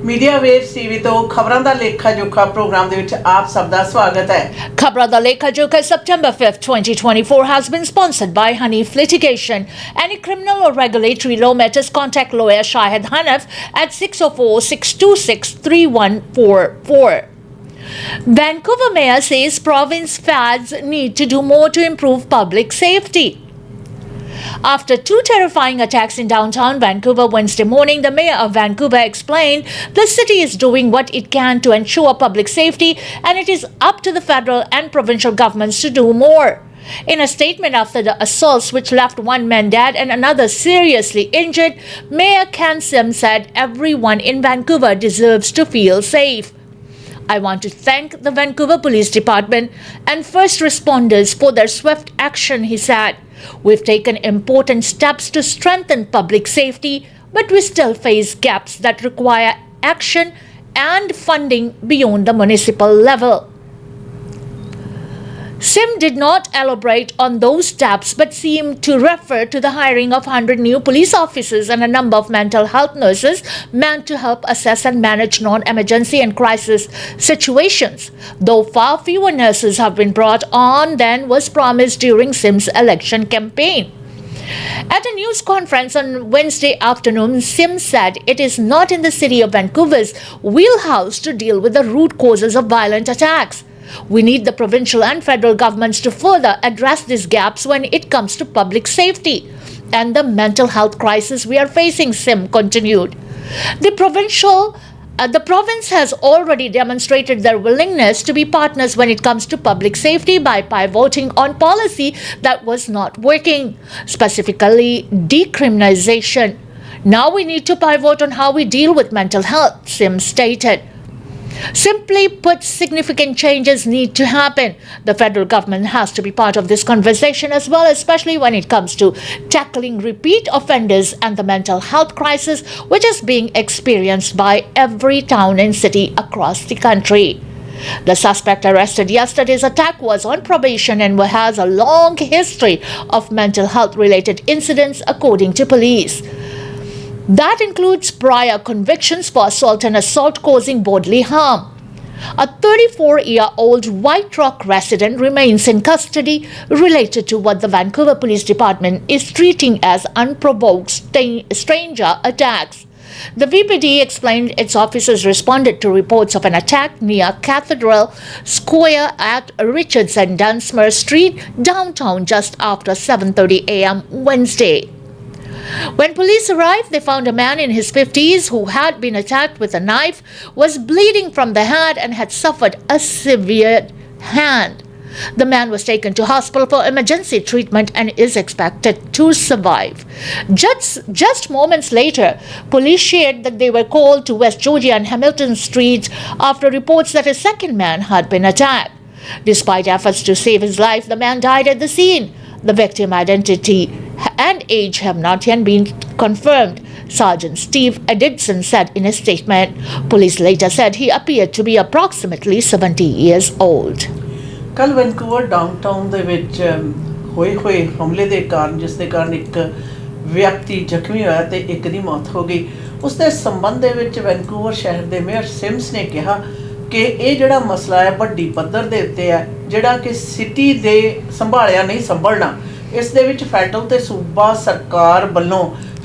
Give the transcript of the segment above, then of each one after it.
Media waves TV तो खबरां दा लेखा जोखा प्रोग्राम दे विच आप सब दा स्वागत है। Khabran Da Lekha Jokha September 5th, 2024 has been sponsored by Hanif Litigation. Any criminal or regulatory law matters, contact lawyer Shahid Hanif at 604-626-3144. Vancouver Mayor says province fads need to do more to improve public safety. After two terrifying attacks in downtown Vancouver Wednesday morning, the mayor of Vancouver explained the city is doing what it can to ensure public safety and it is up to the federal and provincial governments to do more. In a statement after the assaults which left one man dead and another seriously injured, Mayor Ken Sim said everyone in Vancouver deserves to feel safe. I want to thank the Vancouver Police Department and first responders for their swift action, he said. We've taken important steps to strengthen public safety, but we still face gaps that require action and funding beyond the municipal level. Sim did not elaborate on those steps but seemed to refer to the hiring of 100 new police officers and a number of mental health nurses meant to help assess and manage non-emergency and crisis situations, though far fewer nurses have been brought on than was promised during Sim's election campaign. At a news conference on Wednesday afternoon, Sim said it is not in the city of Vancouver's wheelhouse to deal with the root causes of violent attacks. We need the provincial and federal governments to further address these gaps when it comes to public safety and the mental health crisis we are facing, Sim continued. The province has already demonstrated their willingness to be partners when it comes to public safety by pivoting on policy that was not working, specifically decriminalization. Now we need to pivot on how we deal with mental health, Sim stated. Simply put, significant changes need to happen. The federal government has to be part of this conversation as well, especially when it comes to tackling repeat offenders and the mental health crisis which is being experienced by every town and city across the country. The suspect arrested yesterday's attack was on probation and has a long history of mental health related incidents according to police. That includes prior convictions for assault and assault causing bodily harm. A 34-year-old White Rock resident remains in custody related to what the Vancouver Police Department is treating as unprovoked stranger attacks. The VPD explained its officers responded to reports of an attack near Cathedral Square at Richards and Dunsmuir Street, downtown, just after 7:30 a.m. Wednesday. When police arrived, they found a man in his 50s who had been attacked with a knife, was bleeding from the head and had suffered a severed hand. The man was taken to hospital for emergency treatment and is expected to survive. Just moments later, police shared that they were called to West Georgia and Hamilton Streets after reports that a second man had been attacked. Despite efforts to save his life, the man died at the scene. The victim identity and age have not yet been confirmed, Sergeant Steve Edidson said in a statement. Police later said he appeared to be approximately 70 years old. कल Vancouver downtown ਦੇ ਵਿੱਚ ਹੋਏ ਹਮਲੇ ਦੇ ਕਾਰਨ ਜਿਸ ਦੇ ਕਾਰਨ ਇੱਕ ਵਿਅਕਤੀ ਜ਼ਖਮੀ ਹੋਇਆ ਤੇ ਇੱਕ ਦੀ ਮੌਤ ਹੋ ਗਈ, ਉਸ ਦੇ ਸੰਬੰਧ ਦੇ ਵਿੱਚ ਵੈਂਕੂਵਰ ਸ਼ਹਿਰ ਦੇ ਮੇਅਰ ਸਿਮਸ ਨੇ ਕਿਹਾ ਕਿ ਇਹ ਜਿਹੜਾ ਮਸਲਾ ਹੈ ਵੱਡੀ ਪੱਧਰ ਦੇ ਉੱਤੇ ਹੈ ਜਿਹੜਾ ਕਿ ਸਿਟੀ ਦੇ ਸੰਭਾਲਿਆ ਨਹੀਂ ਸੰਭਲਣਾ। ਇਸ ਦੇ ਵਿੱਚ ਫੈਡਰਲ ਤੇ ਸੂਬਾ ਸਰਕਾਰ ਵੱਲੋਂ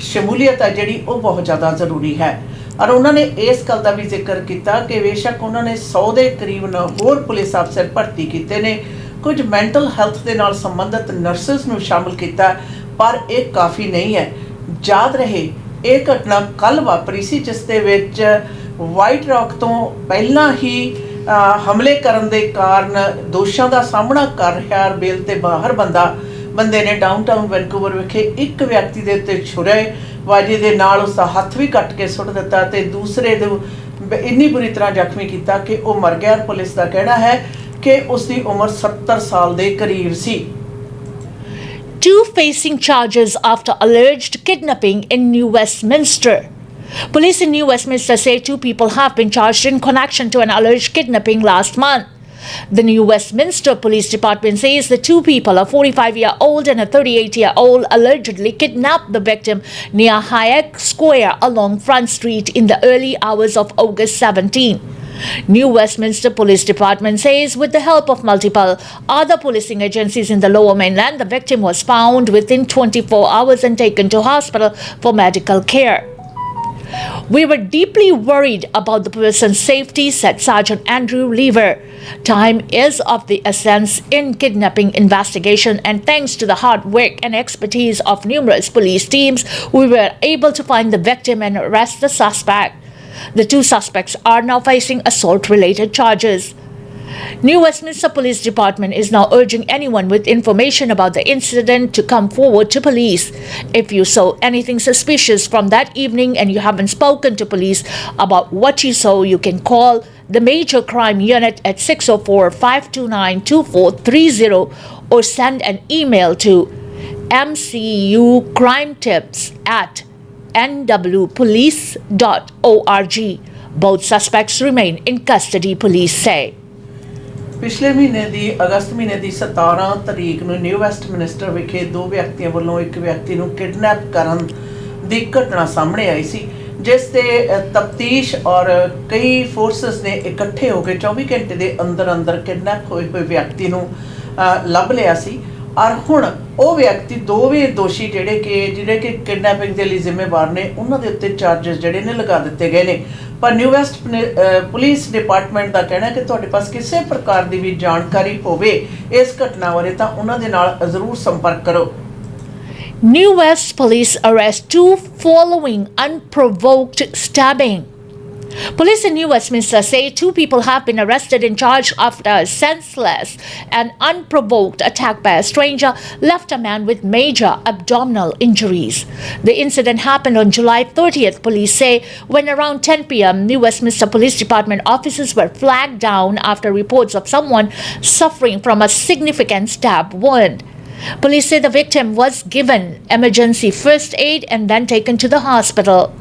ਸ਼ਮੂਲੀਅਤ ਹੈ ਜਿਹੜੀ ਉਹ ਬਹੁਤ ਜ਼ਿਆਦਾ ਜ਼ਰੂਰੀ ਹੈ। और उन्होंने इस गल का भी जिक्र किया कि बेशक उन्होंने 100 के करीब होर पुलिस अफसर भर्ती किए ने, कुछ मैंटल हैल्थ के नाल संबंधित नर्सिस नूं शामिल किया, पर यह काफ़ी नहीं है। याद रहे ये घटना कल वापरी सी जिस दे विच वाइट रॉक तो पहला ही हमले करन दे कारण दोषां का सामना कर रहा बेल ते बाहर बंदे ने डाउनटाउन वैंकूवर विखे एक व्यक्ति के उत्ते छुरे वाजे दे नाल उसका हथ भी कट के सुट दिता ते दूसरे इन्नी बुरी तरह जख्मी किया कि वह मर गया। पुलिस का कहना है कि उसकी उम्र 70 साल के करीब सी। Two facing charges after alleged kidnapping in New Westminster. Police in New Westminster say two people have been charged in connection to an alleged kidnapping last month. The New Westminster Police Department says the two people, a 45-year-old and a 38-year-old, allegedly kidnapped the victim near Hayek Square along Front Street in the early hours of August 17. New Westminster Police Department says with the help of multiple other policing agencies in the Lower Mainland, the victim was found within 24 hours and taken to hospital for medical care. "We were deeply worried about the person's safety," said Sergeant Andrew Lever. "Time is of the essence in kidnapping investigation, and thanks to the hard work and expertise of numerous police teams, we were able to find the victim and arrest the suspect. The two suspects are now facing assault-related charges." New Westminster Police Department is now urging anyone with information about the incident to come forward to police. If you saw anything suspicious from that evening and you haven't spoken to police about what you saw, you can call the Major Crime Unit at 604-529-2430 or send an email to mcukrimetips@nwpolice.org. Both suspects remain in custody, police say. ਪਿਛਲੇ ਮਹੀਨੇ ਦੀ ਅਗਸਤ ਮਹੀਨੇ ਦੀ 17 ਤਰੀਕ ਨੂੰ new ਵੈਸਟਮਿਨਿਸਟਰ ਵਿਖੇ ਦੋ ਵਿਅਕਤੀਆਂ ਵੱਲੋਂ ਇੱਕ ਵਿਅਕਤੀ ਨੂੰ ਕਿਡਨੈਪ ਕਰਨ ਦੀ ਘਟਨਾ ਸਾਹਮਣੇ ਆਈ ਸੀ, ਜਿਸ ਤੇ ਤਫਤੀਸ਼ ਔਰ ਕਈ ਫੋਰਸਸ ਨੇ ਇਕੱਠੇ ਹੋ ਕੇ 24 ਘੰਟੇ ਦੇ ਅੰਦਰ ਅੰਦਰ ਕਿਡਨੈਪ ਹੋਏ ਵਿਅਕਤੀ ਨੂੰ ਲੱਭ ਲਿਆ ਸੀ। ਔਰ ਹੁਣ ਉਹ ਵਿਅਕਤੀ ਦੋਵੇਂ ਦੋਸ਼ੀ ਜਿਹੜੇ ਕਿ ਕਿਡਨੈਪਿੰਗ ਦੇ ਲਈ ਜ਼ਿੰਮੇਵਾਰ ਨੇ, ਉਹਨਾਂ ਦੇ ਉੱਤੇ ਚਾਰजेस ਜਿਹੜੇ ਨੇ ਲਗਾ ਦਿੱਤੇ ਗਏ ਨੇ। ਪਰ ਨਿਊ ਵੈਸਟ ਪੁਲਿਸ ਡਿਪਾਰਟਮੈਂਟ ਦਾ ਕਹਿਣਾ ਕਿ ਤੁਹਾਡੇ ਪਾਸ ਕਿਸੇ ਪ੍ਰਕਾਰ ਦੀ ਵੀ ਜਾਣਕਾਰੀ ਹੋਵੇ ਇਸ ਘਟਨਾ ਬਾਰੇ ਤਾਂ ਉਹਨਾਂ ਦੇ ਨਾਲ ਜ਼ਰੂਰ ਸੰਪਰਕ ਕਰੋ। New West police arrest two following unprovoked stabbing. Police in New Westminster say two people have been arrested and charged after a senseless and unprovoked attack by a stranger left a man with major abdominal injuries. The incident happened on July 30th, police say, when around 10 p.m. New Westminster Police Department officers were flagged down after reports of someone suffering from a significant stab wound. Police say the victim was given emergency first aid and then taken to the hospital.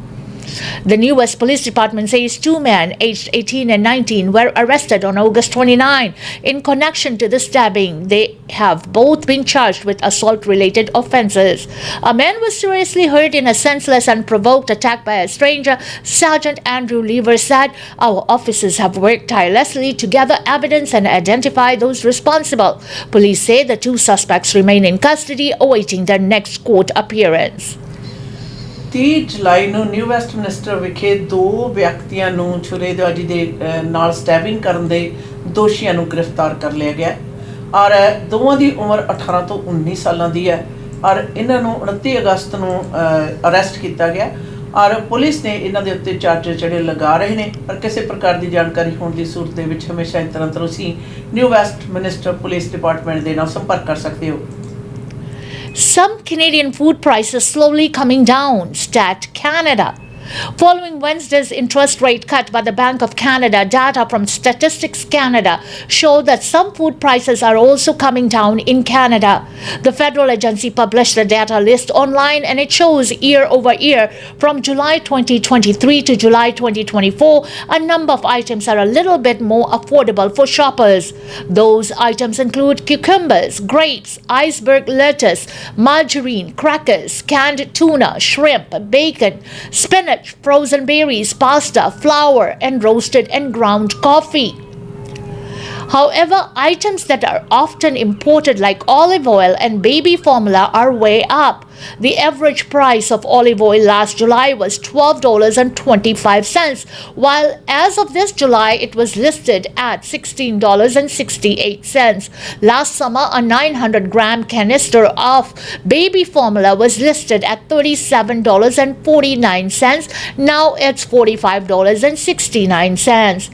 The New West Police Department says two men aged 18 and 19 were arrested on August 29 in connection to the stabbing. They have both been charged with assault-related offences. A man was seriously hurt in a senseless and provoked attack by a stranger, Sergeant Andrew Lever said. Our officers have worked tirelessly to gather evidence and identify those responsible. Police say the two suspects remain in custody awaiting their next court appearance. 30 ਜੁਲਾਈ ਨੂੰ new ਵੈਸਟਮਿਨਿਸਟਰ ਵਿਖੇ ਦੋ ਵਿਅਕਤੀਆਂ ਨੂੰ ਛੁਰੇਬਾਜ਼ੀ ਦੇ ਨਾਲ ਸਟੈਬਿੰਗ ਕਰਨ ਦੇ ਦੋਸ਼ੀਆਂ ਨੂੰ ਗ੍ਰਿਫਤਾਰ ਕਰ ਲਿਆ ਗਿਆ ਔਰ ਦੋਵਾਂ ਦੀ ਉਮਰ 18 ਤੋਂ 19 ਸਾਲਾਂ ਦੀ ਹੈ ਔਰ ਇਹਨਾਂ ਨੂੰ 29 ਅਗਸਤ ਨੂੰ ਅਰੈਸਟ ਕੀਤਾ ਗਿਆ ਔਰ ਪੁਲਿਸ ਨੇ ਇਹਨਾਂ ਦੇ ਉੱਤੇ ਚਾਰजेस ਜਿਹੜੇ ਲਗਾ ਰਹੇ ਨੇ। ਪਰ ਕਿਸੇ ਪ੍ਰਕਾਰ ਦੀ ਜਾਣਕਾਰੀ ਹੋਣ ਦੀ ਸੂਰਤ ਦੇ ਵਿੱਚ ਹਮੇਸ਼ਾ ਇਸ ਤਰ੍ਹਾਂ ਤੁਸੀਂ ਨਿਊ ਵੈਸਟਮਿਨਿਸਟਰ ਪੁਲਿਸ ਡਿਪਾਰਟਮੈਂਟ ਦੇ ਨਾਲ ਸੰਪਰਕ ਕਰ ਸਕਦੇ ਹੋ। Some Canadian food prices slowly coming down, Stat Canada. Following Wednesday's interest rate cut by the Bank of Canada, data from Statistics Canada show that some food prices are also coming down in Canada. The federal agency published the data list online and it shows year over year from July 2023 to July 2024, a number of items are a little bit more affordable for shoppers. Those items include cucumbers, grapes, iceberg lettuce, margarine, crackers, canned tuna, shrimp, bacon, spinach, frozen berries, pasta, flour, and roasted and ground coffee. However, items that are often imported like olive oil and baby formula are way up. The average price of olive oil last July was $12.25, while as of this July it was listed at $16.68. Last summer, a 900-gram canister of baby formula was listed at $37.49. Now it's $45.69.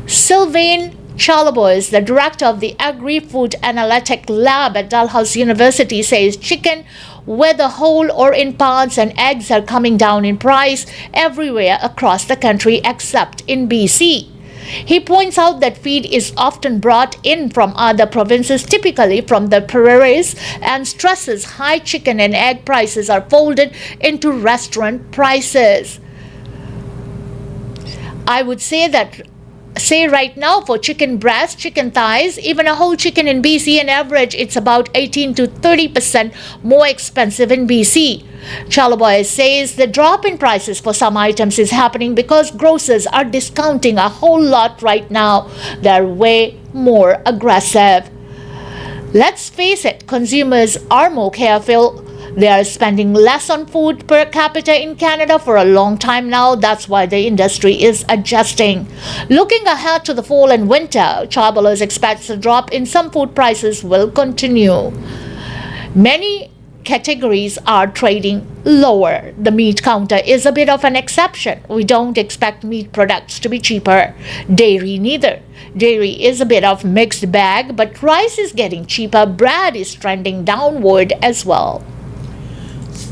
Sylvain Chalabos, the director of the Agri-Food Analytic Lab at Dalhousie University, says chicken, whether whole or in parts, and eggs are coming down in price everywhere across the country except in BC. He points out that feed is often brought in from other provinces, typically from the prairies, and stresses high chicken and egg prices are folded into restaurant prices. I would say that Say right now for chicken breast, chicken thighs, even a whole chicken in BC, on average it's about 18 to 30% more expensive in BC. Chalaboy says the drop in prices for some items is happening because grocers are discounting a whole lot right now. They're way more aggressive. Let's face it, consumers are more careful. They are spending less on food per capita in Canada for a long time now. That's why the industry is adjusting. Looking ahead to the fall and winter, Charbonneau expects a drop in some food prices will continue. Many categories are trading lower. The meat counter is a bit of an exception. We don't expect meat products to be cheaper. Dairy neither. Dairy is a bit of mixed bag, but rice is getting cheaper. Bread is trending downward as well.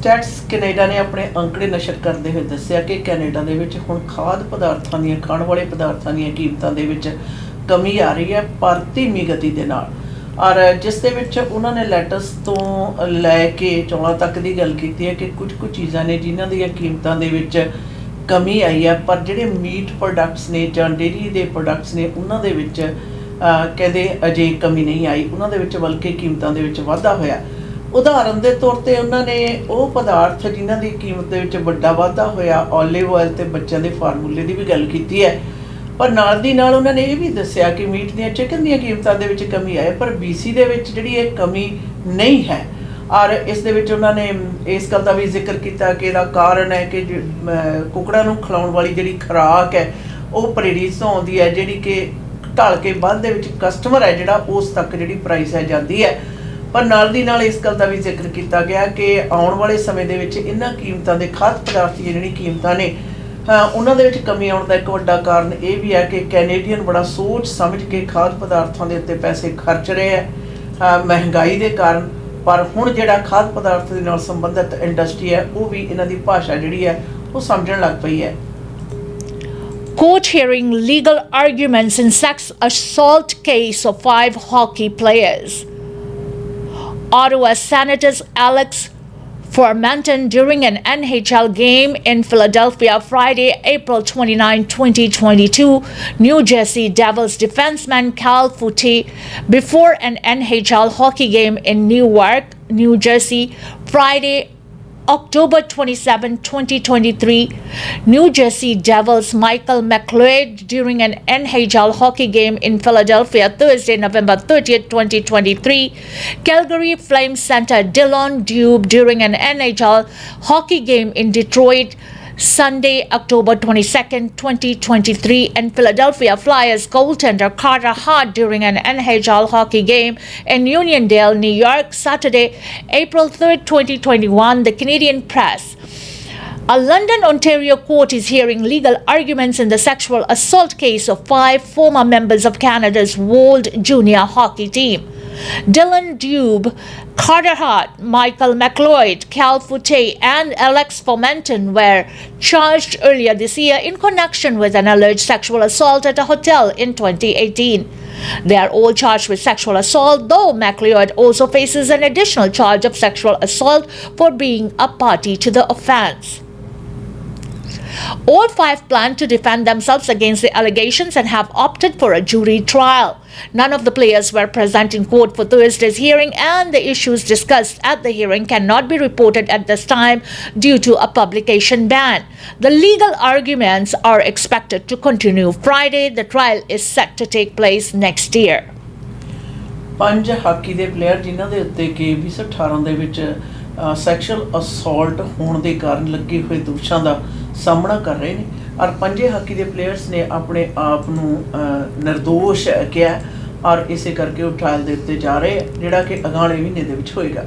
Stats Canada ਨੇ ਆਪਣੇ ਅੰਕੜੇ ਨਸ਼ਰ ਕਰਦੇ ਹੋਏ ਦੱਸਿਆ ਕਿ Canada ਦੇ ਵਿੱਚ ਹੁਣ ਖਾਦ ਪਦਾਰਥਾਂ ਦੀਆਂ ਖਾਣ ਵਾਲੇ ਪਦਾਰਥਾਂ ਦੀਆਂ ਕੀਮਤਾਂ ਦੇ ਵਿੱਚ ਕਮੀ ਆ ਰਹੀ ਹੈ ਪਰ ਧੀਮੀ ਗਤੀ ਦੇ ਨਾਲ ਔਰ ਜਿਸ ਦੇ ਵਿੱਚ ਉਹਨਾਂ ਨੇ ਲੈਟਸ ਤੋਂ ਲੈ ਕੇ ਚੌਲਾਂ ਤੱਕ ਦੀ ਗੱਲ ਕੀਤੀ ਹੈ ਕਿ ਕੁਝ ਚੀਜ਼ਾਂ ਨੇ ਜਿਨ੍ਹਾਂ ਦੀਆਂ ਕੀਮਤਾਂ ਦੇ ਵਿੱਚ ਕਮੀ ਆਈ ਹੈ ਪਰ ਜਿਹੜੇ ਮੀਟ ਪ੍ਰੋਡਕਟਸ ਨੇ ਜਾਂ ਡੇਅਰੀ ਦੇ ਪ੍ਰੋਡਕਟਸ ਨੇ ਉਹਨਾਂ ਦੇ ਵਿੱਚ ਕਹਿੰਦੇ ਅਜੇ ਕਮੀ ਨਹੀਂ ਆਈ ਉਹਨਾਂ ਦੇ ਵਿੱਚ ਬਲਕਿ ਕੀਮਤਾਂ ਦੇ ਵਿੱਚ ਵਾਧਾ ਹੋਇਆ ਉਦਾਹਰਨ ਦੇ ਤੌਰ 'ਤੇ ਉਹਨਾਂ ਨੇ ਉਹ ਪਦਾਰਥ ਜਿਨ੍ਹਾਂ ਦੀ ਕੀਮਤ ਦੇ ਵਿੱਚ ਵੱਡਾ ਵਾਧਾ ਹੋਇਆ ਓਲਿਵ ਆਇਲ ਅਤੇ ਬੱਚਿਆਂ ਦੇ ਫਾਰਮੂਲੇ ਦੀ ਵੀ ਗੱਲ ਕੀਤੀ ਹੈ ਪਰ ਨਾਲ ਦੀ ਨਾਲ ਉਹਨਾਂ ਨੇ ਇਹ ਵੀ ਦੱਸਿਆ ਕਿ ਮੀਟ ਦੀਆਂ ਚਿਕਨ ਦੀਆਂ ਕੀਮਤਾਂ ਦੇ ਵਿੱਚ ਕਮੀ ਆਈ ਪਰ BC ਦੇ ਵਿੱਚ ਜਿਹੜੀ ਇਹ ਕਮੀ ਨਹੀਂ ਹੈ ਔਰ ਇਸ ਦੇ ਵਿੱਚ ਉਹਨਾਂ ਨੇ ਇਸ ਗੱਲ ਦਾ ਵੀ ਜ਼ਿਕਰ ਕੀਤਾ ਕਿ ਇਹਦਾ ਕਾਰਨ ਹੈ ਕਿ ਕੁਕੜਾਂ ਨੂੰ ਖਿਲਾਉਣ ਵਾਲੀ ਜਿਹੜੀ ਖੁਰਾਕ ਹੈ ਉਹ ਪ੍ਰੇਰੀਜ਼ ਤੋਂ ਆਉਂਦੀ ਹੈ ਜਿਹੜੀ ਕਿ ਢਲ ਕੇ ਬਾਅਦ ਦੇ ਵਿੱਚ ਕਸਟਮਰ ਹੈ ਜਿਹੜਾ ਉਸ ਤੱਕ ਜਿਹੜੀ ਪ੍ਰਾਈਸ ਹੈ ਜਾਂਦੀ ਹੈ ਪਰ ਨਾਲ ਦੀ ਨਾਲ ਇਸ ਗੱਲ ਦਾ ਵੀ ਜ਼ਿਕਰ ਕੀਤਾ ਗਿਆ ਕਿ ਆਉਣ ਵਾਲੇ ਸਮੇਂ ਦੇ ਵਿੱਚ ਇਹਨਾਂ ਕੀਮਤਾਂ ਦੇ ਖਾਦ ਪਦਾਰਥ ਦੀ ਜਿਹੜੀ ਕੀਮਤਾਂ ਨੇ ਉਹਨਾਂ ਦੇ ਵਿੱਚ ਕਮੀ ਆਉਣ ਦਾ ਇੱਕ ਵੱਡਾ ਕਾਰਨ ਇਹ ਵੀ ਹੈ ਕਿ ਕੈਨੇਡੀਅਨ ਬੜਾ ਸੋਚ ਸਮਝ ਕੇ ਖਾਦ ਪਦਾਰਥਾਂ ਦੇ ਉੱਤੇ ਪੈਸੇ ਖਰਚ ਰਹੇ ਹੈ ਮਹਿੰਗਾਈ ਦੇ ਕਾਰਨ ਪਰ ਹੁਣ ਜਿਹੜਾ ਖਾਦ ਪਦਾਰਥ ਦੇ ਨਾਲ ਸੰਬੰਧਿਤ ਇੰਡਸਟਰੀ ਹੈ ਉਹ ਵੀ ਇਹਨਾਂ ਦੀ ਭਾਸ਼ਾ ਜਿਹੜੀ ਹੈ ਉਹ ਸਮਝਣ ਲੱਗ ਪਈ ਹੈ Court hearing legal arguments in sex assault case of 5 hockey players. Ottawa Senators Alex Formenton during an NHL game in Philadelphia Friday, April 29, 2022. New Jersey Devils defenseman Cal Foote before an NHL hockey game in Newark, New Jersey, Friday, October 27, 2023, New Jersey Devils Michael McLeod during an NHL hockey game in Philadelphia Thursday, November 30th, 2023, Calgary Flames center Dylan Dube during an NHL hockey game in Detroit Sunday, October 22nd, 2023, and Philadelphia Flyers goaltender Carter Hart during an NHL hockey game in Uniondale, New York, Saturday, April 3rd, 2021, the Canadian Press. A London, Ontario court is hearing legal arguments in the sexual assault case of 5 former members of Canada's World Junior Hockey team. Dylan Dube, Carter Hart, Michael McLeod, Cal Foote, and Alex Formenton were charged earlier this year in connection with an alleged sexual assault at a hotel in 2018. They are all charged with sexual assault, though McLeod also faces an additional charge of sexual assault for being a party to the offense. All 5 plan to defend themselves against the allegations and have opted for a jury trial. None of the players were present in court for Thursday's hearing, and the issues discussed at the hearing cannot be reported at this time due to a publication ban. The legal arguments are expected to continue Friday. The trial is set to take place next year. 5 hockey ਦੇ player ਜਿਨ੍ਹਾਂ ਦੇ ਉੱਤੇ ਕਿ 2018 ਦੇ ਵਿੱਚ ਸੈਕਸ਼ੁਅਲ assault ਹੋਣ ਦੇ ਕਾਰਨ ਲੱਗੇ ਹੋਏ ਦੋਸ਼ਾਂ ਦਾ ਸਾਹਮਣਾ ਕਰ ਰਹੇ ਨੇ ਔਰ 5 ਹਾਕੀ ਦੇ ਪਲੇਅਰਸ ਨੇ ਆਪਣੇ ਆਪ ਨੂੰ ਨਿਰਦੋਸ਼ ਕਿਹਾ ਔਰ ਇਸੇ ਕਰਕੇ ਉਹ ਟ੍ਰਾਇਲ ਦੇ ਉੱਤੇ ਜਾ ਰਹੇ ਜਿਹੜਾ ਕਿ ਅਗਾਲੇ ਮਹੀਨੇ ਦੇ ਵਿੱਚ ਹੋਏਗਾ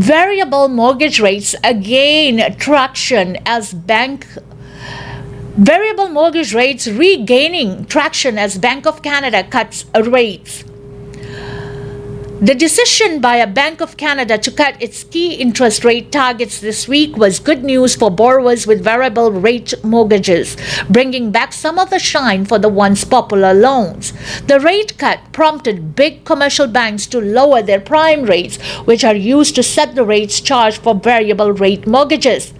Variable mortgage rates again traction as Variable mortgage rates regaining traction as Bank of Canada cuts rates. The decision by a Bank of Canada to cut its key interest rate targets this week was good news for borrowers with variable rate mortgages, bringing back some of the shine for the once popular loans. The rate cut prompted big commercial banks to lower their prime rates, which are used to set the rates charged for variable rate mortgages.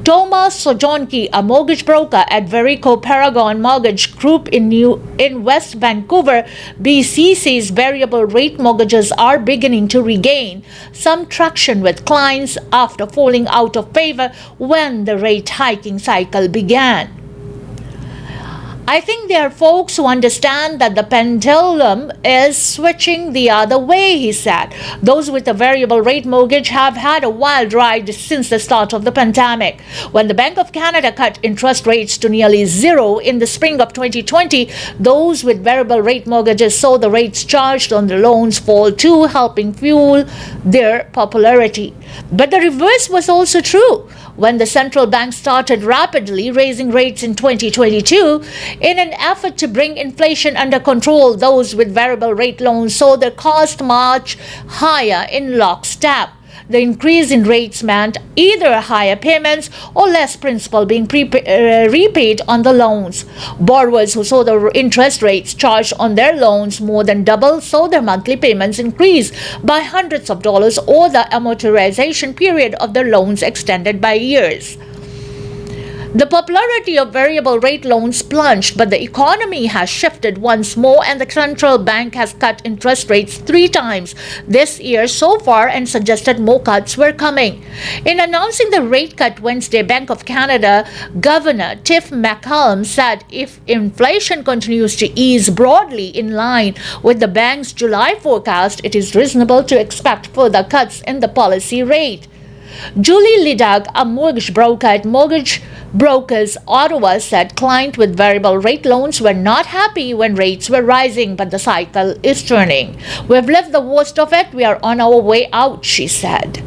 Thomas Sojonki, a mortgage broker at Verico Paragon Mortgage Group in West Vancouver, BC, says variable rate mortgages are beginning to regain some traction with clients after falling out of favor when the rate hiking cycle began. I think there are folks who understand that the pendulum is switching the other way, he said. Those with a variable rate mortgage have had a wild ride since the start of the pandemic. When the Bank of Canada cut interest rates to nearly zero in the spring of 2020, those with variable rate mortgages saw the rates charged on their loans fall too, helping fuel their popularity. But the reverse was also true. When the central bank started rapidly raising rates in 2022, in an effort to bring inflation under control, those with variable rate loans saw their cost march higher in lockstep. The increase in rates meant either higher payments or less principal being repaid on the loans. Borrowers who saw the interest rates charged on their loans more than double saw their monthly payments increase by hundreds of dollars, or the amortization period of their loans extended by years. The popularity of variable rate loans plunged, but the economy has shifted once more, and the central bank has cut interest rates 3 times this year so far and suggested more cuts were coming. In announcing the rate cut Wednesday, Bank of Canada Governor Tiff Macklem said if inflation continues to ease broadly in line with the bank's July forecast, it is reasonable to expect further cuts in the policy rate. Julie Lidag, a mortgage broker at Mortgage Brokers Ottawa, said clients with variable rate loans were not happy when rates were rising, but the cycle is turning. We've lived the worst of it. We are on our way out, she said.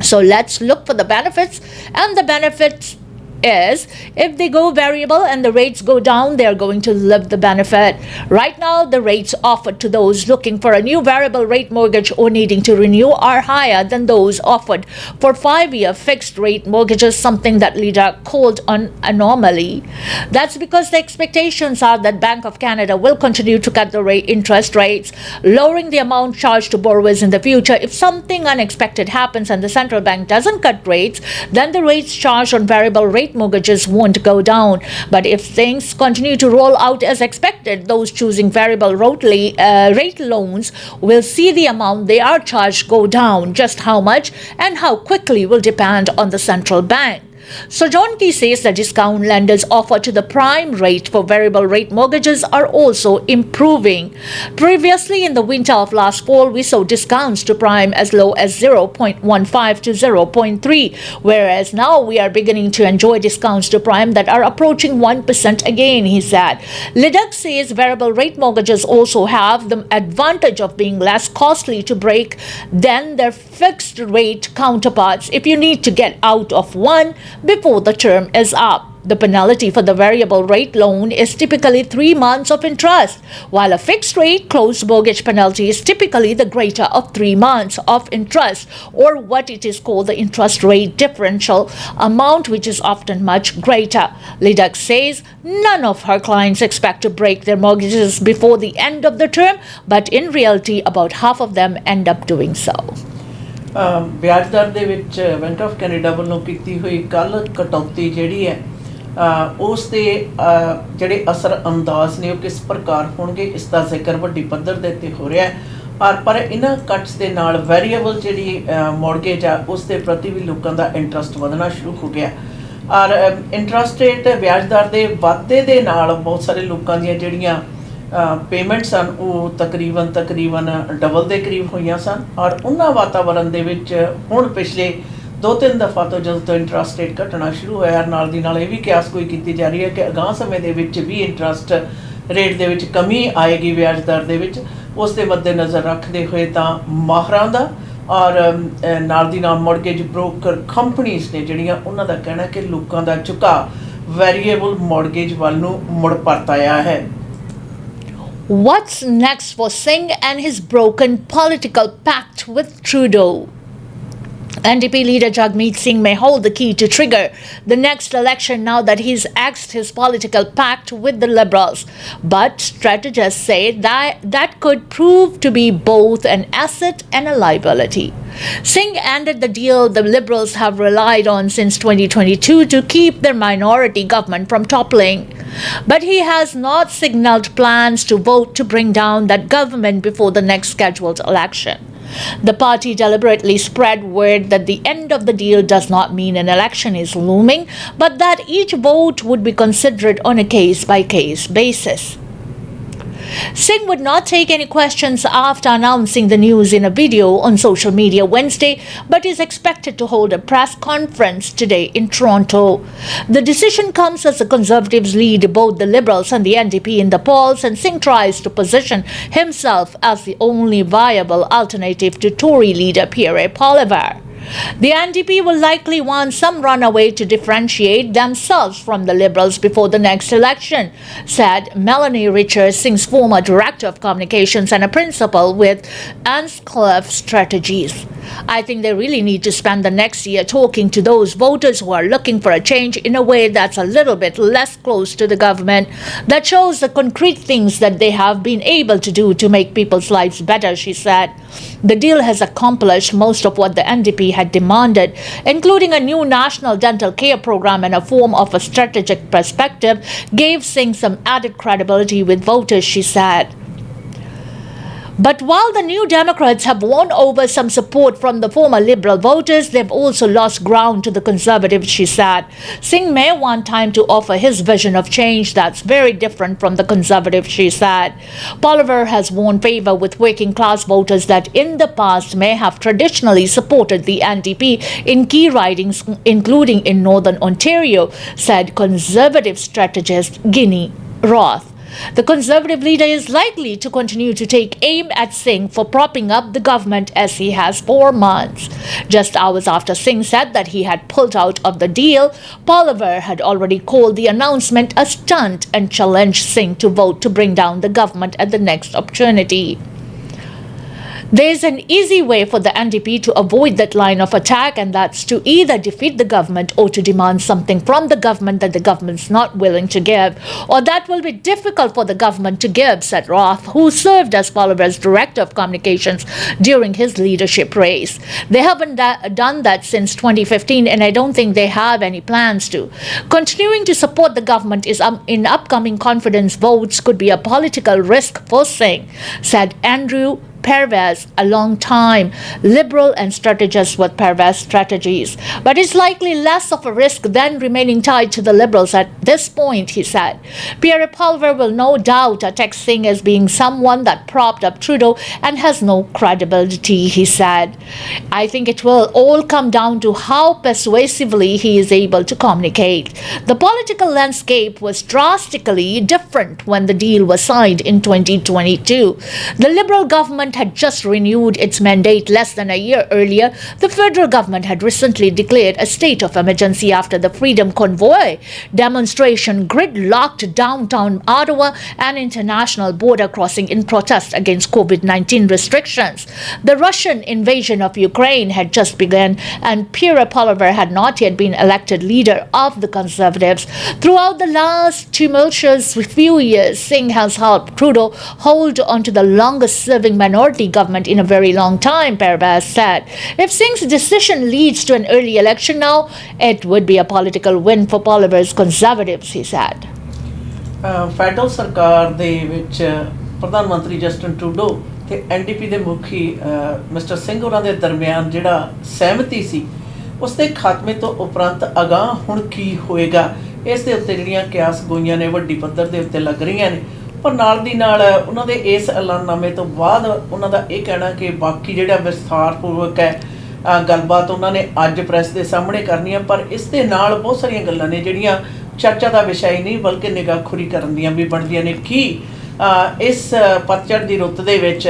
So let's look for the benefits, and the benefits is if they go variable and the rates go down, they are going to live the benefit. Right now, the rates offered to those looking for a new variable rate mortgage or needing to renew are higher than those offered for 5-year fixed rate mortgages, something that leader called an anomaly. That's because the expectations are that Bank of Canada will continue to cut the interest rates, lowering the amount charged to borrowers in the future. If something unexpected happens and the central bank doesn't cut rates, then the rates charged on variable rate mortgages won't go down. But if things continue to roll out as expected, those choosing variable rate loans will see the amount they are charged go down. Just how much and how quickly will depend on the central bank. Sojonki says the discount lenders offer to the prime rate for variable rate mortgages are also improving. Previously, in the winter of last fall, we saw discounts to prime as low as 0.15 to 0.3, whereas now we are beginning to enjoy discounts to prime that are approaching 1% again, he said. Lidak says variable rate mortgages also have the advantage of being less costly to break than their fixed rate counterparts if you need to get out of one before the term is up. The penalty for the variable rate loan is typically 3 months of interest, while a fixed rate closed mortgage penalty is typically the greater of 3 months of interest, or what it is called the interest rate differential amount, which is often much greater. Lidak says none of her clients expect to break their mortgages before the end of the term, but in reality about half of them end up doing so. ਵਿਆਜ ਦਰ ਦੇ ਵਿੱਚ bank of Canada ਵੱਲੋਂ ਕੀਤੀ ਹੋਈ ਕੱਲ ਕਟੌਤੀ ਜਿਹੜੀ ਹੈ ਉਸ ਦੇ ਜਿਹੜੇ ਅਸਰ ਅੰਦਾਜ਼ ਨੇ ਉਹ ਕਿਸ ਪ੍ਰਕਾਰ ਹੋਣਗੇ, ਇਸ ਦਾ ਜ਼ਿਕਰ ਵੱਡੀ ਪੱਧਰ ਦੇ ਉੱਤੇ ਹੋ ਰਿਹਾ ਹੈ। ਪਰ ਇਹਨਾਂ ਕੱਟਸ ਦੇ ਨਾਲ ਵੈਰੀਏਬਲ ਜਿਹੜੀ ਮੌਰਗੇਜ ਆ ਉਸ ਦੇ ਪ੍ਰਤੀ ਵੀ ਲੋਕਾਂ ਦਾ ਇੰਟਰਸਟ ਵਧਣਾ ਸ਼ੁਰੂ ਹੋ ਗਿਆ। ਔਰ ਇੰਟਰਸਟ ਰੇਟ ਵਿਆਜ ਦਰ ਦੇ ਵਾਧੇ ਦੇ ਨਾਲ ਬਹੁਤ ਸਾਰੇ ਲੋਕਾਂ ਦੀਆਂ ਜਿਹੜੀਆਂ ਪੇਮੈਂਟਸ ਹਨ ਉਹ ਤਕਰੀਬਨ ਡਬਲ ਦੇ ਕਰੀਬ ਹੋਈਆਂ ਸਨ। ਔਰ ਉਹਨਾਂ ਵਾਤਾਵਰਨ ਦੇ ਵਿੱਚ ਹੁਣ ਪਿਛਲੇ 2-3 ਦਫਾ ਤੋਂ ਜਦੋਂ ਤੋਂ ਇੰਟਰਸਟ ਰੇਟ ਘਟਣਾ ਸ਼ੁਰੂ ਹੋਇਆ, ਨਾਲ ਦੀ ਨਾਲ ਇਹ ਵੀ ਕਿਆਸ ਕੋਈ ਕੀਤੀ ਜਾ ਰਹੀ ਹੈ ਕਿ ਅਗਾਂਹ ਸਮੇਂ ਦੇ ਵਿੱਚ ਵੀ ਇੰਟਰਸਟ ਰੇਟ ਦੇ ਵਿੱਚ ਕਮੀ ਆਏਗੀ ਵਿਆਜ ਦਰ ਦੇ ਵਿੱਚ। ਉਸ ਦੇ ਮੱਦੇਨਜ਼ਰ ਰੱਖਦੇ ਹੋਏ ਤਾਂ ਮਾਹਰਾਂ ਦਾ ਔਰ ਨਾਲ ਦੀ ਨਾਲ ਮੌਰਗੇਜ ਬ੍ਰੋਕਰ ਕੰਪਨੀਜ਼ ਨੇ ਜਿਹੜੀਆਂ ਉਹਨਾਂ ਦਾ ਕਹਿਣਾ ਕਿ ਲੋਕਾਂ ਦਾ ਝੁਕਾਅ ਵੈਰੀਏਬਲ ਮੌਰਗੇਜ ਵੱਲ ਨੂੰ ਮੁੜ ਪਰਤ ਆਇਆ ਹੈ। What's next for Singh and his broken political pact with Trudeau? NDP leader Jagmeet Singh may hold the key to trigger the next election now that he's axed his political pact with the Liberals. But strategists say that could prove to be both an asset and a liability. Singh ended the deal the Liberals have relied on since 2022 to keep their minority government from toppling. But he has not signaled plans to vote to bring down that government before the next scheduled election. The party deliberately spread word that the end of the deal does not mean an election is looming, but that each vote would be considered on a case-by-case basis. Singh would not take any questions after announcing the news in a video on social media Wednesday, but is expected to hold a press conference today in Toronto. The decision comes as the Conservatives lead both the Liberals and the NDP in the polls, and Singh tries to position himself as the only viable alternative to Tory leader Pierre Poilievre. The NDP will likely want some runaway to differentiate themselves from the Liberals before the next election, said Melanie Richards, Singh's former Director of Communications and a principal with Anscliffe Strategies. I think they really need to spend the next year talking to those voters who are looking for a change in a way that's a little bit less close to the government, that shows the concrete things that they have been able to do to make people's lives better, she said. The deal has accomplished most of what the NDP had demanded, including a new national dental care program and a form of a strategic perspective, gave Singh some added credibility with voters, she said. But while the New Democrats have won over some support from the former Liberal voters, they've also lost ground to the Conservatives, she said. Singh may want time to offer his vision of change that's very different from the Conservatives, she said. Poilievre has won favour with working-class voters that in the past may have traditionally supported the NDP in key ridings, including in Northern Ontario, said Conservative strategist Ginny Roth. The Conservative leader is likely to continue to take aim at Singh for propping up the government as he has for months. Just hours after Singh said that he had pulled out of the deal, Poilievre had already called the announcement a stunt and challenged Singh to vote to bring down the government at the next opportunity. There is an easy way for the NDP to avoid that line of attack, and that's to either defeat the government or to demand something from the government that the government's not willing to give, or that will be difficult for the government to give, said Roth, who served as Poilievre's Director of Communications during his leadership race. They haven't done that since 2015, and I don't think they have any plans to. Continuing to support the government in upcoming confidence votes could be a political risk for Singh, said Andrew Pervez, a long-time Liberal and strategist with Pervez Strategies. But it's likely less of a risk than remaining tied to the Liberals at this point, he said. Pierre Poilievre will no doubt attack Singh as being someone that propped up Trudeau and has no credibility, he said. I think it will all come down to how persuasively he is able to communicate. The political landscape was drastically different when the deal was signed in 2022. The Liberal government had just renewed its mandate less than a year earlier. The federal government had recently declared a state of emergency after the Freedom Convoy demonstration gridlocked downtown Ottawa and international border crossing in protest against COVID-19 restrictions. The Russian invasion of Ukraine had just begun, and Pierre Poilievre had not yet been elected leader of the Conservatives. Throughout the last tumultuous few years, Singh has helped Trudeau hold onto the longest-serving minority government in a very long time, Pervez said. If Singh's decision leads to an early election now, it would be a political win for Poilievre's Conservatives, he said. Federal ਸਰਕਾਰ ਦੇ ਵਿੱਚ ਪ੍ਰਧਾਨ ਮੰਤਰੀ Justin Trudeau ਤੇ NDP ਦੇ ਮੁਖੀ mister Singh ਹੋਰਾਂ ਦੇ ਦਰਮਿਆਨ ਜਿਹੜਾ ਸਹਿਮਤੀ ਸੀ ਉਸ ਦੇ ਖਾਤਮੇ ਤੋਂ ਉਪਰੰਤ ਅਗਾਂਹ ਹੁਣ ਕੀ ਹੋਏਗਾ, ਇਸ ਦੇ ਉੱਤੇ ਜਿਹੜੀਆਂ ਕਿਆਸ ਗੋਈਆਂ ਨੇ ਵੱਡੀ ਪੱਧਰ ਦੇ ਉੱਤੇ ਲੱਗ ਰਹੀਆਂ ਨੇ। ਪਰ ਨਾਲ ਦੀ ਨਾਲ ਉਹਨਾਂ ਦੇ ਇਸ ਐਲਾਨਨਾਮੇ ਤੋਂ ਬਾਅਦ ਉਹਨਾਂ ਦਾ ਇਹ ਕਹਿਣਾ ਕਿ ਬਾਕੀ ਜਿਹੜਾ ਵਿਸਥਾਰਪੂਰਵਕ ਹੈ ਗੱਲਬਾਤ ਉਹਨਾਂ ਨੇ ਅੱਜ ਪ੍ਰੈਸ ਦੇ ਸਾਹਮਣੇ ਕਰਨੀ ਆ, ਪਰ ਇਸ ਦੇ ਨਾਲ ਬਹੁਤ ਸਾਰੀਆਂ ਗੱਲਾਂ ਨੇ ਜਿਹੜੀਆਂ ਚਰਚਾ ਦਾ ਵਿਸ਼ਾ ਹੀ ਨਹੀਂ ਬਲਕਿ ਨਿਗਾਹਖੋਰੀ ਕਰਨ ਦੀਆਂ ਵੀ ਬਣਦੀਆਂ ਨੇ ਕਿ ਇਸ ਪਤਝੜ ਦੀ ਰੁੱਤ ਦੇ ਵਿੱਚ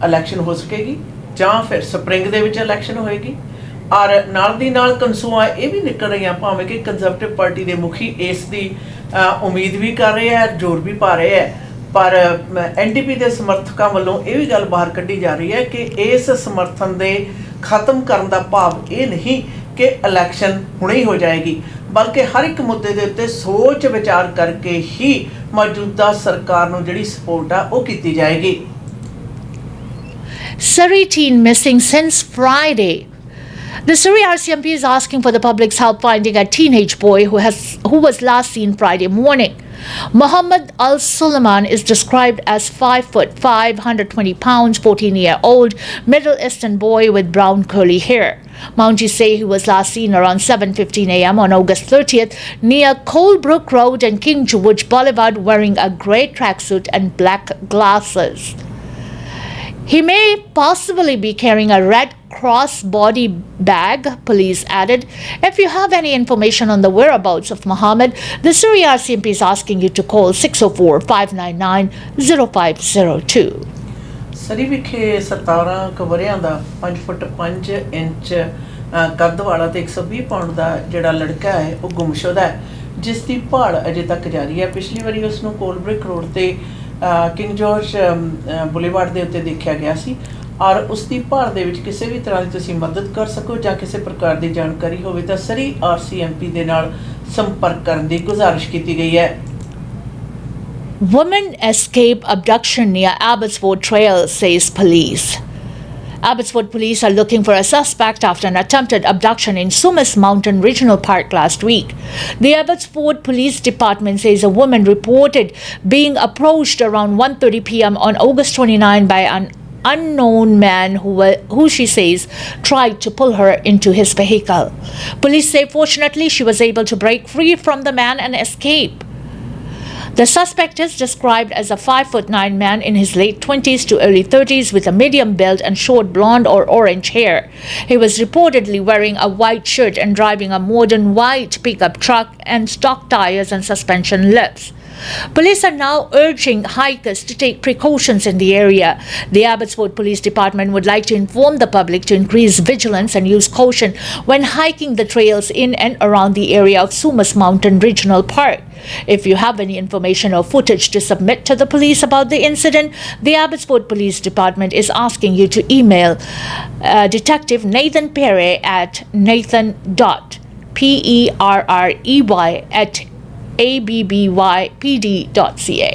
ਇਲੈਕਸ਼ਨ ਹੋ ਸਕੇਗੀ ਜਾਂ ਫਿਰ ਸਪਰਿੰਗ ਦੇ ਵਿੱਚ ਇਲੈਕਸ਼ਨ ਹੋਏਗੀ। ਔਰ ਨਾਲ ਦੀ ਨਾਲ ਕੰਸੂਆਂ ਇਹ ਵੀ ਨਿਕਲ ਰਹੀਆਂ ਭਾਵੇਂ ਕਿ ਕੰਜ਼ਰਵੇਟਿਵ ਪਾਰਟੀ ਦੇ ਮੁਖੀ ਇਸ ਦੀ ਉਮੀਦ ਵੀ ਕਰ ਰਹੇ ਹੈ, ਜ਼ੋਰ ਵੀ ਪਾ ਰਹੇ ਹੈ, ਪਰ ਐਨਡੀਪੀ ਦੇ ਸਮਰਥਕਾਂ ਵੱਲੋਂ ਇਹ ਵੀ ਗੱਲ ਬਾਹਰ ਕੱਢੀ ਜਾ ਰਹੀ ਹੈ ਕਿ ਇਸ ਸਮਰਥਨ ਦੇ ਖਤਮ ਕਰਨ ਦਾ ਭਾਵ ਇਹ ਨਹੀਂ ਕਿ ਇਲੈਕਸ਼ਨ ਹੁਣੇ ਹੀ ਹੋ ਜਾਏਗੀ, ਬਲਕਿ ਹਰ ਇੱਕ ਮੁੱਦੇ ਦੇ ਉੱਤੇ ਸੋਚ ਵਿਚਾਰ ਕਰਕੇ ਹੀ ਮੌਜੂਦਾ ਸਰਕਾਰ ਨੂੰ ਜਿਹੜੀ ਸਪੋਰਟ ਆ ਉਹ ਕੀਤੀ ਜਾਏਗੀ। Surrey teen missing since Friday. The Surrey RCMP is asking for the public's help finding a teenage boy who was last seen Friday morning. Muhammad Al Suleiman is described as 5'5", 120 pounds, 14-year-old Middle Eastern boy with brown curly hair. Mounties say he was last seen around 7:15 a.m. on August 30th near Colebrook Road and King George Boulevard wearing a grey tracksuit and black glasses. He may possibly be carrying a red crossbody bag, police added. If you have any information on the whereabouts of Muhammad, the Surrey RCMP is asking you to call 604-599-0502. ਸਰੀ ਵਿਖੇ 17 ਕਵਰਿਆਂ ਦਾ 5 ਫੁੱਟ 5 inch ਕੱਦ ਵਾਲਾ ਤੇ 120 pound ਦਾ ਜਿਹੜਾ ਲੜਕਾ ਹੈ ਉਹ ਗੁੰਮਸ਼ੁਦਾ ਹੈ, ਜਿਸ ਦੀ ਭਾਲ ਅਜੇ ਤੱਕ ਜਾਰੀ ਹੈ। ਪਿਛਲੀ ਵਾਰੀ ਉਸ ਨੂੰ ਕੋਲਬ੍ਰਿਕ ਰੋਡ ਤੇ ਕਿੰਗ ਜਾਰਜ ਬੁਲੇਵਾਰਡ ਦੇ ਉੱਤੇ ਦੇਖਿਆ ਗਿਆ ਸੀ ਔਰ ਉਸ ਦੀ ਭਾਲ ਦੇ ਵਿੱਚ ਕਿਸੇ ਵੀ ਤਰ੍ਹਾਂ ਦੀ ਤੁਸੀਂ ਮਦਦ ਕਰ ਸਕੋ ਜਾਂ ਕਿਸੇ ਪ੍ਰਕਾਰ ਦੀ ਜਾਣਕਾਰੀ ਹੋਵੇ ਤਾਂ ਸਰੀ RCMP ਦੇ ਨਾਲ ਸੰਪਰਕ ਕਰਨ ਦੀ ਗੁਜ਼ਾਰਿਸ਼ ਕੀਤੀ ਗਈ ਹੈ। Woman escape abduction near Abbotsford Trail, says police. Abbotsford police are looking for a suspect after an attempted abduction in Sumas Mountain Regional Park last week. The Abbotsford Police Department says a woman reported being approached around 1:30 p.m. on August 29 by an unknown man who she says tried to pull her into his vehicle. Police say fortunately she was able to break free from the man and escape. The suspect is described as a 5'9" man in his late 20s to early 30s with a medium build and short blonde or orange hair. He was reportedly wearing a white shirt and driving a modern white pickup truck and stock tires and suspension lifts. Police are now urging hikers to take precautions in the area. The Abbotsford Police Department would like to inform the public to increase vigilance and use caution when hiking the trails in and around the area of Sumas Mountain Regional Park. If you have any information or footage to submit to the police about the incident, the Abbotsford Police Department is asking you to email Detective Nathan Perry at nathan.perry@abbypd.ca.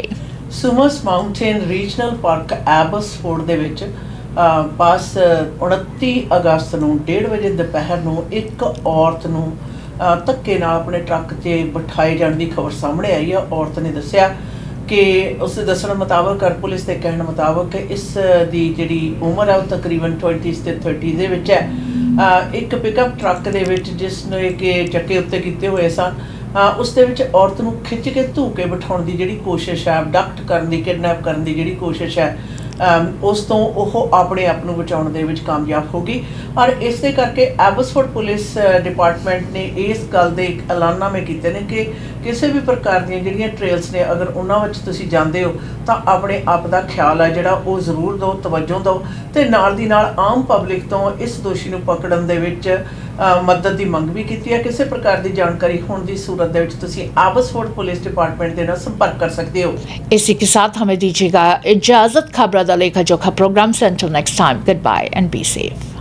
Sumas Mountain Regional Park Abbotsford ਦੇ ਵਿੱਚ ਪਾਸ 29 ਅਗਸਤ ਨੂੰ 1:30 ਵਜੇ ਦੁਪਹਿਰ ਨੂੰ ਇੱਕ ਔਰਤ ਨੂੰ ਧੱਕੇ ਨਾਲ ਆਪਣੇ ਟਰੱਕ 'ਤੇ ਬਿਠਾਏ ਜਾਣ ਦੀ ਖਬਰ ਸਾਹਮਣੇ ਆਈ ਹੈ। ਔਰਤ ਨੇ ਦੱਸਿਆ ਕਿ ਉਸ ਦੇ ਦੱਸਣ ਮੁਤਾਬਕ ਪੁਲਿਸ ਦੇ ਕਹਿਣ ਮੁਤਾਬਕ ਇਸ ਦੀ ਜਿਹੜੀ ਉਮਰ ਹੈ ਉਹ ਤਕਰੀਬਨ 20s ਤੇ 30 ਦੇ ਵਿੱਚ ਹੈ। ਇੱਕ ਪਿਕਅਪ ਟਰੱਕ ਦੇ ਵਿੱਚ ਜਿਸ ਨੇ ਕਿ ਚੱਕੇ ਉੱਤੇ ਕੀਤੇ ਹੋਏ ਸਨ ਉਸ ਦੇ ਵਿੱਚ ਔਰਤ ਨੂੰ ਖਿੱਚ ਕੇ ਧੂ ਕੇ ਬਿਠਾਉਣ ਦੀ ਜਿਹੜੀ ਕੋਸ਼ਿਸ਼ ਹੈ, ਅਬਡਕਟ ਕਰਨ ਦੀ, ਕਿਡਨੈਪ ਕਰਨ ਦੀ ਜਿਹੜੀ ਕੋਸ਼ਿਸ਼ ਹੈ, ਉਸ ਤੋਂ ਉਹ ਆਪਣੇ ਆਪ ਨੂੰ ਬਚਾਉਣ ਦੇ ਵਿੱਚ ਕਾਮਯਾਬ ਹੋ ਗਈ। ਔਰ ਇਸੇ ਕਰਕੇ ਐਬਸਫੋਰਡ ਪੁਲਿਸ ਡਿਪਾਰਟਮੈਂਟ ਨੇ ਇਸ ਗੱਲ ਦੇ ਐਲਾਨਨਾਮੇ ਕੀਤੇ ਨੇ ਕਿ ਕਿਸੇ ਵੀ ਪ੍ਰਕਾਰ ਦੀਆਂ ਜਿਹੜੀਆਂ ਟ੍ਰੇਲਸ ਨੇ ਅਗਰ ਉਹਨਾਂ ਵਿੱਚ ਤੁਸੀਂ ਜਾਂਦੇ ਹੋ ਤਾਂ ਆਪਣੇ ਆਪ ਦਾ ਖਿਆਲ ਹੈ ਜਿਹੜਾ ਉਹ ਜ਼ਰੂਰ ਦਿਓ, ਤਵੱਜੋ ਦਿਓ ਤੇ ਨਾਲ ਦੀ ਨਾਲ ਆਮ ਪਬਲਿਕ ਤੋਂ ਇਸ ਦੋਸ਼ੀ ਨੂੰ ਪਕੜਨ ਦੇ ਵਿੱਚ ਮਦਦ ਦੀ ਮੰਗ ਵੀ ਕੀਤੀ ਹੈ। ਕਿਸੇ ਪ੍ਰਕਾਰ ਦੀ ਜਾਣਕਾਰੀ ਹੋਣ ਦੀ सूरत ਦੇ ਵਿੱਚ ਤੁਸੀਂ ਐਬਸਫੋर्ड पुलिस डिपार्टमेंट ਦੇ ਨਾਲ संपर्क कर सकते हो। इसी के साथ हमें दीजिएगा इजाजत। खबरा दा लेखा जोखा प्रोग्राम से until next time, goodbye and be safe।